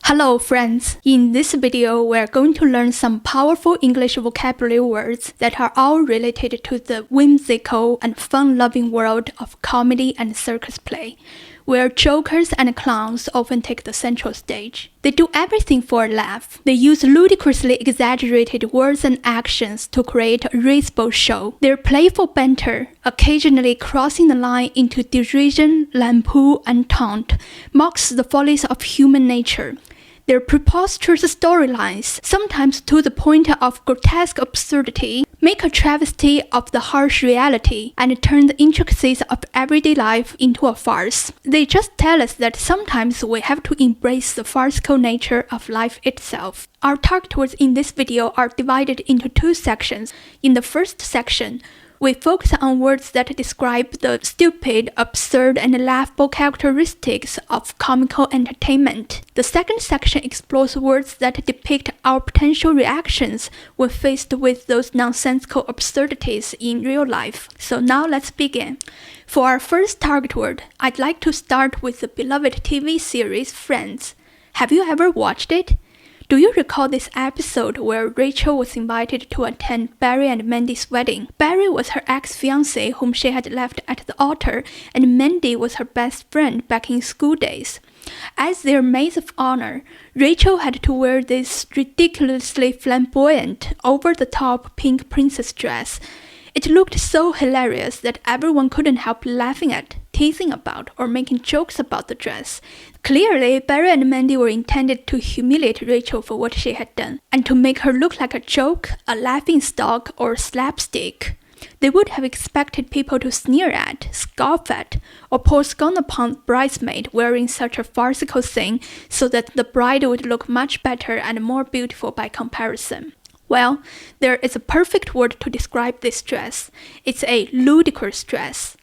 Hello friends, in this video we're going to learn some powerful English vocabulary words that are all related to the whimsical and fun-loving world of comedy and circus play, where jokers and clowns often take the central stage. They do everything for a laugh. They use ludicrously exaggerated words and actions to create a risible show. Their playful banter, occasionally crossing the line into derision, lampoon, and taunt, mocks the follies of human nature. Their preposterous storylines, sometimes to the point of grotesque absurdity, make a travesty of the harsh reality and turn the intricacies of everyday life into a farce. They just tell us that sometimes we have to embrace the farcical nature of life itself. Our target words in this video are divided into two sections. In the first section, we focus on words that describe the stupid, absurd, and laughable characteristics of comical entertainment. The second section explores words that depict our potential reactions when faced with those nonsensical absurdities in real life. So now let's begin. For our first target word, I'd like to start with the beloved TV series Friends. Have you ever watched it? Do you recall this episode where Rachel was invited to attend Barry and Mandy's wedding? Barry was her ex-fiancé whom she had left at the altar, and Mandy was her best friend back in school days. As their maids of honor, Rachel had to wear this ridiculously flamboyant, over-the-top pink princess dress. It looked so hilarious that everyone couldn't help laughing at, teasing about, or making jokes about the dress. Clearly, Barry and Mandy were intended to humiliate Rachel for what she had done, and to make her look like a joke, a laughingstock, or slapstick. They would have expected people to sneer at, scoff at, or pour scorn upon the bridesmaid wearing such a farcical thing so that the bride would look much better and more beautiful by comparison. Well, there is a perfect word to describe this dress. It's a ludicrous dress.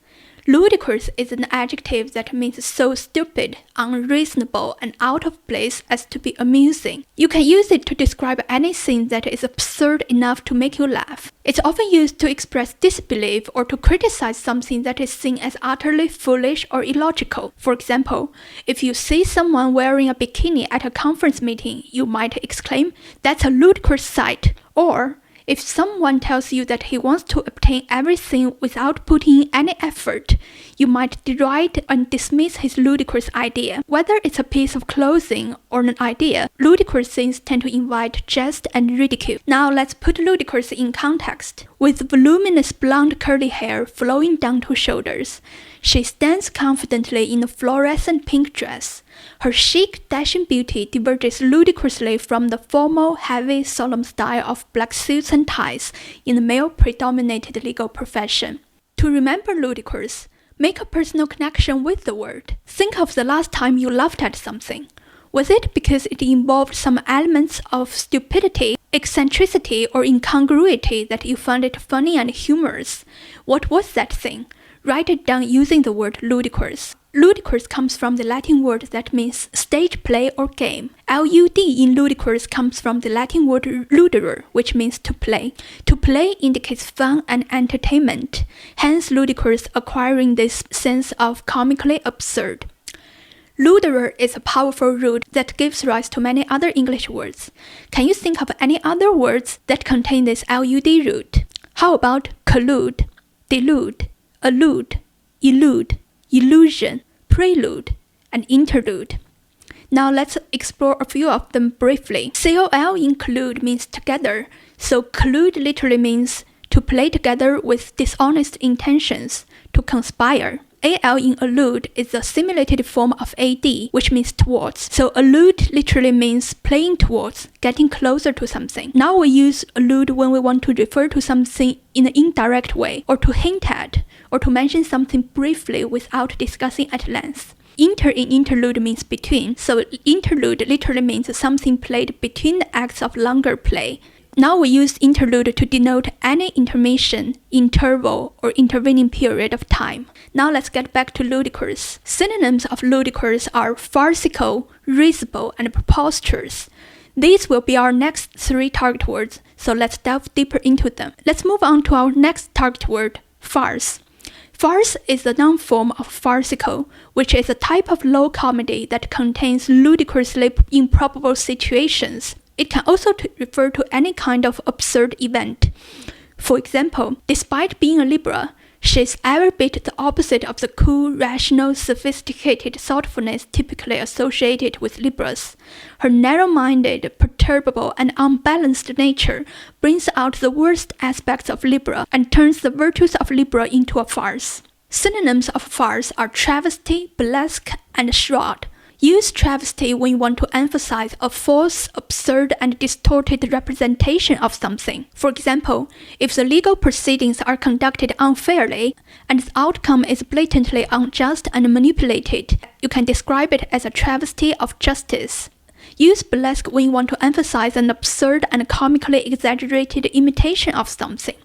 Ludicrous is an adjective that means so stupid, unreasonable, and out of place as to be amusing. You can use it to describe anything that is absurd enough to make you laugh. It's often used to express disbelief or to criticize something that is seen as utterly foolish or illogical. For example, if you see someone wearing a bikini at a conference meeting, you might exclaim, "That's a ludicrous sight," or if someone tells you that he wants to obtain everything without putting in any effort, you might deride and dismiss his ludicrous idea. Whether it's a piece of clothing or an idea, ludicrous things tend to invite jest and ridicule. Now let's put ludicrous in context. With voluminous blonde curly hair flowing down to shoulders, she stands confidently in a fluorescent pink dress. Her chic, dashing beauty diverges ludicrously from the formal, heavy, solemn style of black suits and ties in the male-predominated legal profession. To remember ludicrous, make a personal connection with the word. Think of the last time you laughed at something. Was it because it involved some elements of stupidity, eccentricity, or incongruity that you found it funny and humorous? What was that thing? Write it down using the word ludicrous. Ludicrous comes from the Latin word that means stage play or game. Lud in ludicrous comes from the Latin word ludere, which means to play. To play indicates fun and entertainment, hence ludicrous acquiring this sense of comically absurd. Ludere is a powerful root that gives rise to many other English words. Can you think of any other words that contain this lud root? How about collude, delude, allude, elude, illusion, prelude, and interlude? Now let's explore a few of them briefly. Col in collude means together, so collude literally means to play together with dishonest intentions, to conspire. Al in allude is a simulated form of ad, which means towards. So allude literally means playing towards, getting closer to something. Now we use allude when we want to refer to something in an indirect way, or to hint at, or to mention something briefly without discussing at length. Inter in interlude means between, so interlude literally means something played between the acts of longer play. Now we use interlude to denote any intermission, interval, or intervening period of time. Now let's get back to ludicrous. Synonyms of ludicrous are farcical, risible, and preposterous. These will be our next three target words, so let's delve deeper into them. Let's move on to our next target word, farce. Farce is the noun form of farcical, which is a type of low comedy that contains ludicrously improbable situations. It can also refer to any kind of absurd event. For example, despite being a Libra, she's every bit the opposite of the cool, rational, sophisticated thoughtfulness typically associated with Libras. Her narrow-minded, perturbable, and unbalanced nature brings out the worst aspects of Libra and turns the virtues of Libra into a farce. Synonyms of farce are travesty, burlesque, and charade. Use travesty when you want to emphasize a false, absurd, and distorted representation of something. For example, if the legal proceedings are conducted unfairly and the outcome is blatantly unjust and manipulated, you can describe it as a travesty of justice. Use burlesque when you want to emphasize an absurd and comically exaggerated imitation of something,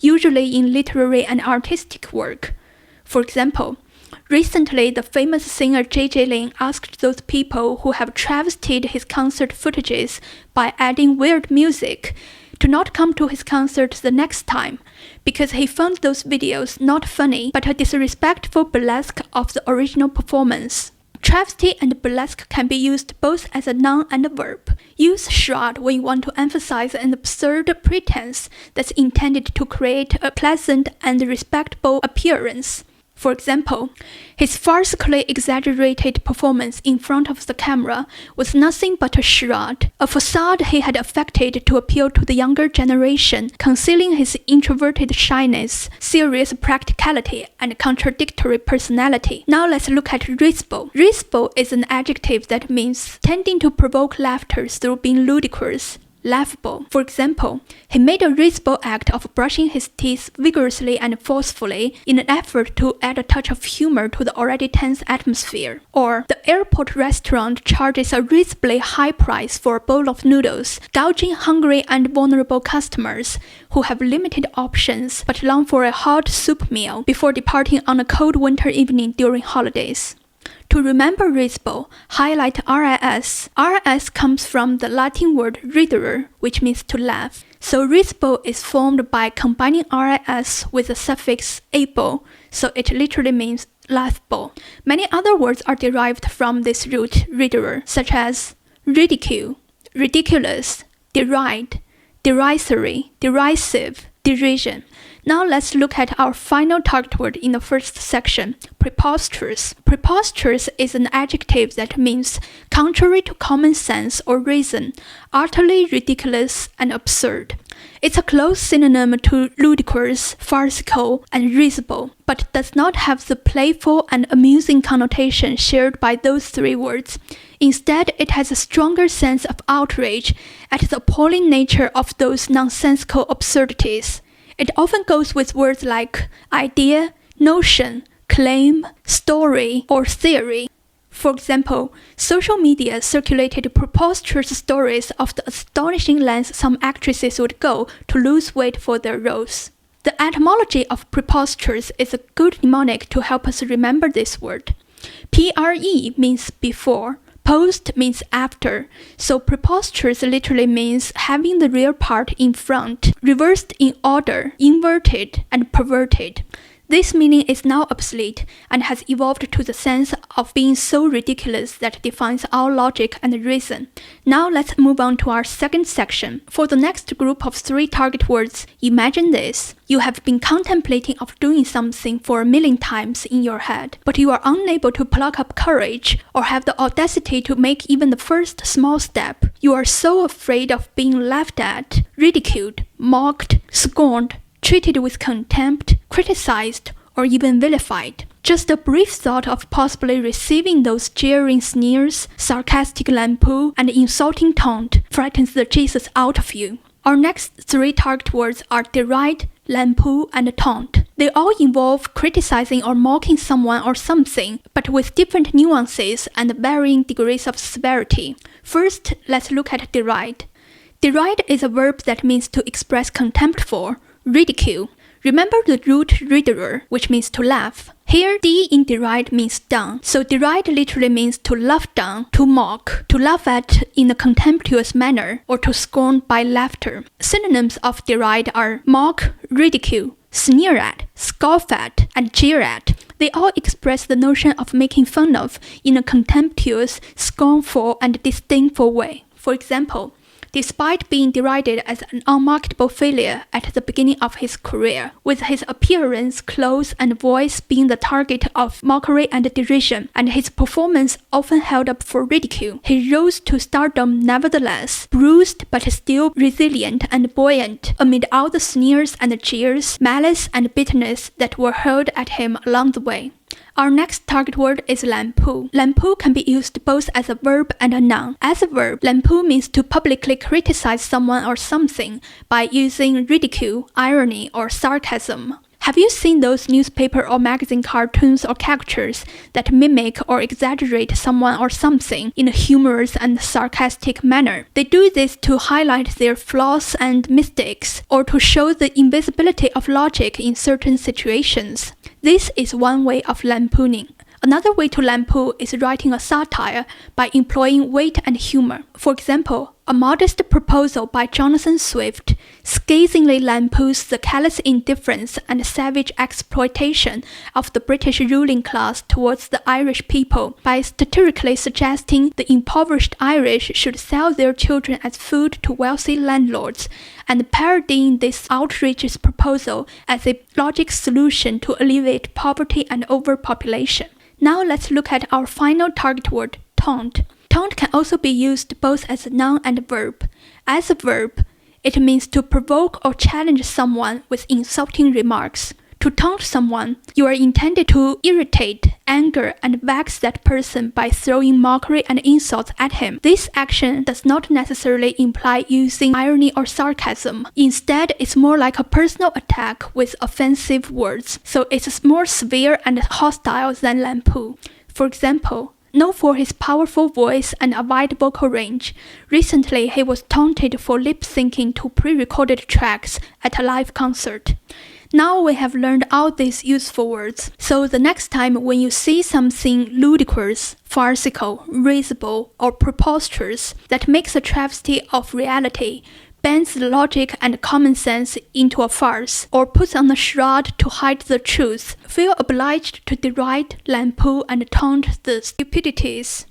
usually in literary and artistic work. For example, recently, the famous singer J.J. Lin asked those people who have travestied his concert footages by adding weird music to not come to his concert the next time, because he found those videos not funny but a disrespectful burlesque of the original performance. Travesty and burlesque can be used both as a noun and a verb. Use charade when you want to emphasize an absurd pretense that's intended to create a pleasant and respectable appearance. For example, his farcically exaggerated performance in front of the camera was nothing but a charade, a facade he had affected to appeal to the younger generation, concealing his introverted shyness, serious practicality, and contradictory personality. Now let's look at risible. Risible is an adjective that means tending to provoke laughter through being ludicrous. Laughable. For example, he made a risible act of brushing his teeth vigorously and forcefully in an effort to add a touch of humor to the already tense atmosphere. Or, the airport restaurant charges a reasonably high price for a bowl of noodles, gouging hungry and vulnerable customers who have limited options but long for a hot soup meal before departing on a cold winter evening during holidays. To remember risible, highlight RIS. RIS comes from the Latin word ridere, which means to laugh. So risible is formed by combining RIS with the suffix able, so it literally means laughable. Many other words are derived from this root ridere, such as ridicule, ridiculous, deride, derisory, derisive, derision. Now let's look at our final target word in the first section, preposterous. Preposterous is an adjective that means contrary to common sense or reason, utterly ridiculous and absurd. It's a close synonym to ludicrous, farcical, and risible, but does not have the playful and amusing connotation shared by those three words. Instead, it has a stronger sense of outrage at the appalling nature of those nonsensical absurdities. It often goes with words like idea, notion, claim, story, or theory. For example, social media circulated preposterous stories of the astonishing lengths some actresses would go to lose weight for their roles. The etymology of preposterous is a good mnemonic to help us remember this word. PRE means before. Post means after, so preposterous literally means having the rear part in front, reversed in order, inverted, and perverted. This meaning is now obsolete and has evolved to the sense of being so ridiculous that it defies all logic and reason. Now let's move on to our second section. For the next group of 3 target words, imagine this. You have been contemplating of doing something for a million times in your head, but you are unable to pluck up courage or have the audacity to make even the first small step. You are so afraid of being laughed at, ridiculed, mocked, scorned, treated with contempt, criticized, or even vilified. Just a brief thought of possibly receiving those jeering sneers, sarcastic lampoon, and insulting taunt frightens the Jesus out of you. Our next 3 target words are deride, lampoon, and taunt. They all involve criticizing or mocking someone or something, but with different nuances and varying degrees of severity. First, let's look at deride. Deride is a verb that means to express contempt for, ridicule. Remember the root ridere, which means to laugh. Here, D in deride means down, so deride literally means to laugh down, to mock, to laugh at in a contemptuous manner, or to scorn by laughter. Synonyms of deride are mock, ridicule, sneer at, scoff at, and jeer at. They all express the notion of making fun of in a contemptuous, scornful, and disdainful way. For example, despite being derided as an unmarketable failure at the beginning of his career, with his appearance, clothes, and voice being the target of mockery and derision, and his performance often held up for ridicule, he rose to stardom nevertheless, bruised but still resilient and buoyant amid all the sneers and jeers, malice and bitterness that were hurled at him along the way. Our next target word is lampoon. Lampoon can be used both as a verb and a noun. As a verb, lampoon means to publicly criticize someone or something by using ridicule, irony, or sarcasm. Have you seen those newspaper or magazine cartoons or caricatures that mimic or exaggerate someone or something in a humorous and sarcastic manner? They do this to highlight their flaws and mistakes, or to show the invisibility of logic in certain situations. This is one way of lampooning. Another way to lampoon is writing a satire by employing wit and humor. For example, A Modest Proposal by Jonathan Swift scathingly lampoons the callous indifference and savage exploitation of the British ruling class towards the Irish people by satirically suggesting the impoverished Irish should sell their children as food to wealthy landlords, and parodying this outrageous proposal as a logic solution to alleviate poverty and overpopulation. Now let's look at our final target word, taunt. Taunt can also be used both as a noun and a verb. As a verb, it means to provoke or challenge someone with insulting remarks. To taunt someone, you are intended to irritate, anger, and vex that person by throwing mockery and insults at him. This action does not necessarily imply using irony or sarcasm. Instead, it's more like a personal attack with offensive words, so it's more severe and hostile than lampoon. For example, known for his powerful voice and a wide vocal range, recently he was taunted for lip-syncing to pre-recorded tracks at a live concert. Now we have learned all these useful words, so the next time when you see something ludicrous, farcical, risible, or preposterous that makes a travesty of reality, bends the logic and common sense into a farce, or puts on a shroud to hide the truth, feel obliged to deride, lampoon, and taunt the stupidities